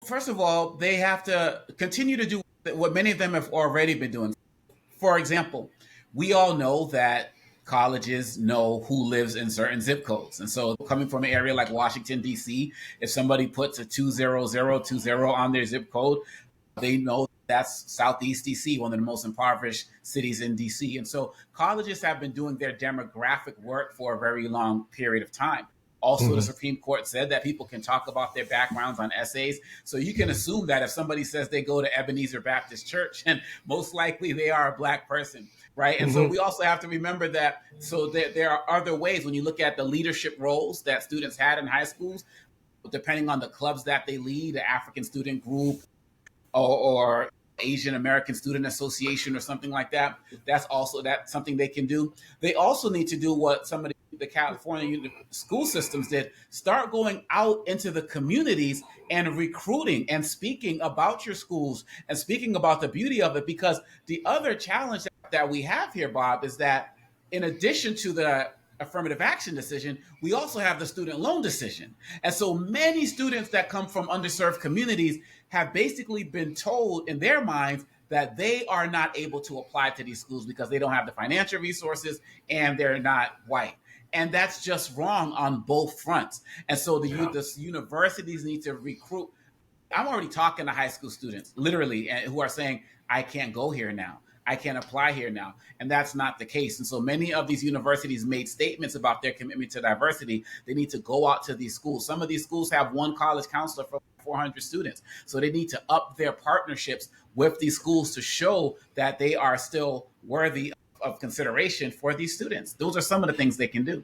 first of all, they have to continue to do what many of them have already been doing. For example, we all know that colleges know who lives in certain zip codes. And so coming from an area like Washington, D.C., if somebody puts a 20020 on their zip code, they know that's Southeast DC, one of the most impoverished cities in DC. And so colleges have been doing their demographic work for a very long period of time. Also, the Mhm. Supreme Court said that people can talk about their backgrounds on essays. So you can assume that if somebody says they go to Ebenezer Baptist Church, and most likely they are a Black person, right? And so Mhm. we also have to remember that. So there are other ways when you look at the leadership roles that students had in high schools, depending on the clubs that they lead, the African student group, or Asian American Student Association or something like that. That's something they can do. They also need to do what some of the California school systems did: start going out into the communities and recruiting and speaking about your schools and speaking about the beauty of it. Because the other challenge that we have here, Bob, is that in addition to the affirmative action decision, we also have the student loan decision. And so many students that come from underserved communities have basically been told in their minds that they are not able to apply to these schools because they don't have the financial resources and they're not white. And that's just wrong on both fronts. And so Yeah. the universities need to recruit. I'm already talking to high school students, literally, who are saying, I can't go here now. I can't apply here now. And that's not the case. And so many of these universities made statements about their commitment to diversity. They need to go out to these schools. Some of these schools have one college counselor for 400 students. So they need to up their partnerships with these schools to show that they are still worthy of consideration for these students. Those are some of the things they can do.